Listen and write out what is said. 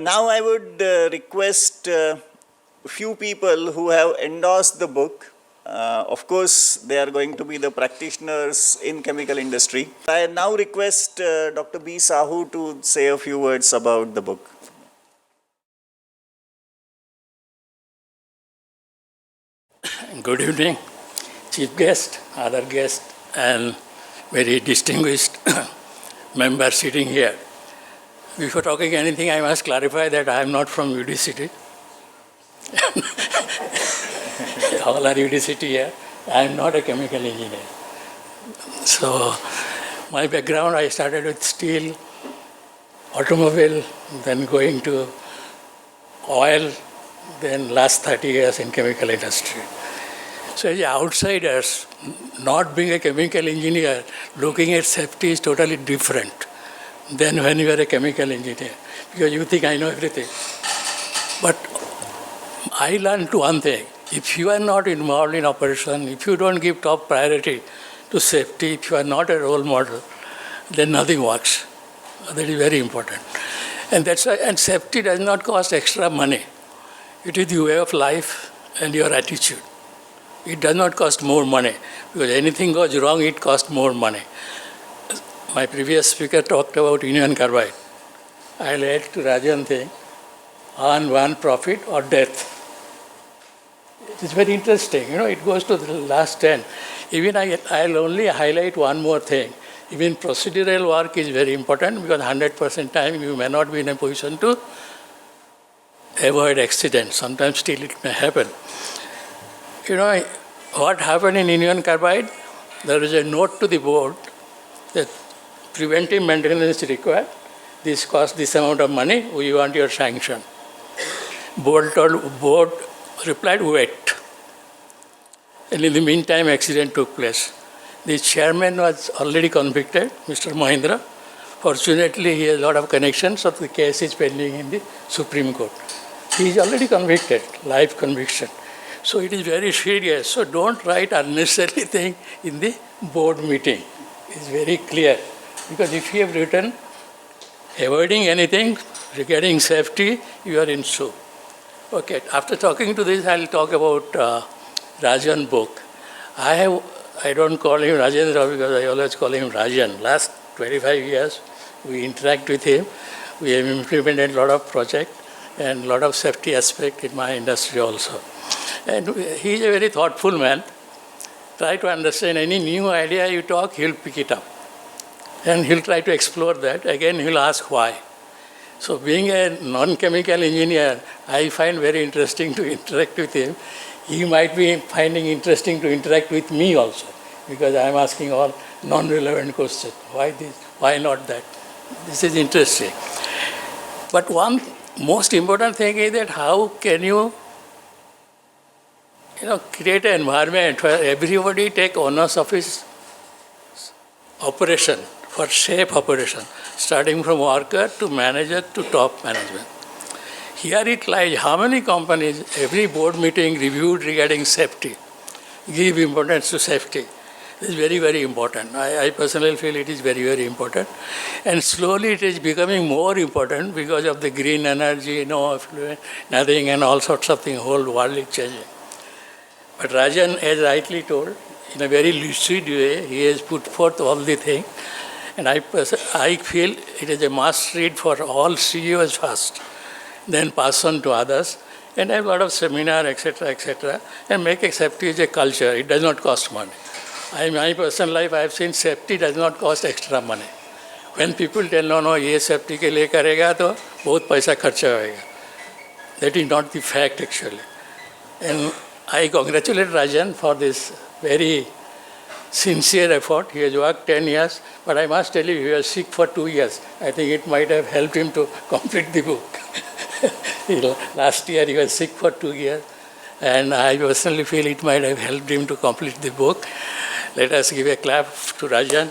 Now I would request a few people who have endorsed the book. Of course, they are going to be the practitioners in chemical industry. I now request Dr. B. Sahu to say a few words about the book. Good evening, chief guest, other guest, and very distinguished member sitting here. Before talking anything, I must clarify that I am not from 𝗕𝗎𝐷. All are 𝗕𝗎𝐷 here. I am not a chemical engineer. So, my background, I started with steel, automobile, then going to oil, then last 30 years in chemical industry. So as outsiders, not being a chemical engineer, looking at safety is totally different than when you are a chemical engineer, because you think I know everything. But I learned one thing: if you are not involved in operation, if you don't give top priority to safety, if you are not a role model, then nothing works. That is very important. And that's why, and safety does not cost extra money. It is the way of life and your attitude. It does not cost more money, because anything goes wrong, it costs more money. My previous speaker talked about union carbide. I'll add to Rajan thing, earn one profit or death. It is very interesting. It goes to the last 10. Even I'll only highlight one more thing. Even procedural work is very important, because 100% time you may not be in a position to avoid accidents. Sometimes still it may happen. What happened in union carbide? There is a note to the board that preventive maintenance is required. This costs this amount of money. We want your sanction. Board replied, wait. And in the meantime, accident took place. The chairman was already convicted, Mr. Mahindra. Fortunately, he has a lot of connections, so the case is pending in the Supreme Court. He is already convicted, life conviction. So it is very serious. So don't write unnecessary thing in the board meeting. It's very clear. Because if you have written avoiding anything regarding safety, you are in soup. Okay, after talking to this, I'll talk about Rajan book. I don't call him Rajendra because I always call him Rajan. Last 25 years, we interact with him. We have implemented a lot of projects and a lot of safety aspect in my industry also. And he is a very thoughtful man. Try to understand any new idea you talk, he'll pick it up. And he'll try to explore that. Again, he'll ask why. So being a non-chemical engineer, I find very interesting to interact with him. He might be finding interesting to interact with me also, because I'm asking all non-relevant questions. Why this? Why not that? This is interesting. But one most important thing is that how can you create an environment where everybody take onus of his operation for safe operation, starting from worker to manager to top management. Here it lies how many companies, every board meeting reviewed regarding safety, give importance to safety. This is very, very important. I personally feel it is very, very important. And slowly it is becoming more important because of the green energy, no effluent, nothing, and all sorts of things, whole world is changing. But Rajan, as rightly told, in a very lucid way, he has put forth all the things. And I feel it is a must read for all CEOs first, then pass on to others, and have a lot of seminar, etc., and make safety as a culture. It does not cost money. In my personal life, I have seen safety does not cost extra money. When people tell, no, ये safety के लिए करेगा तो बहुत पैसा खर्चा होएगा. That is not the fact actually. And I congratulate Rajan for this very sincere effort. He has worked 10 years, but I must tell you, he was sick for 2 years. I think it might have helped him to complete the book. Last year he was sick for 2 years, and I personally feel it might have helped him to complete the book. Let us give a clap to Rajan.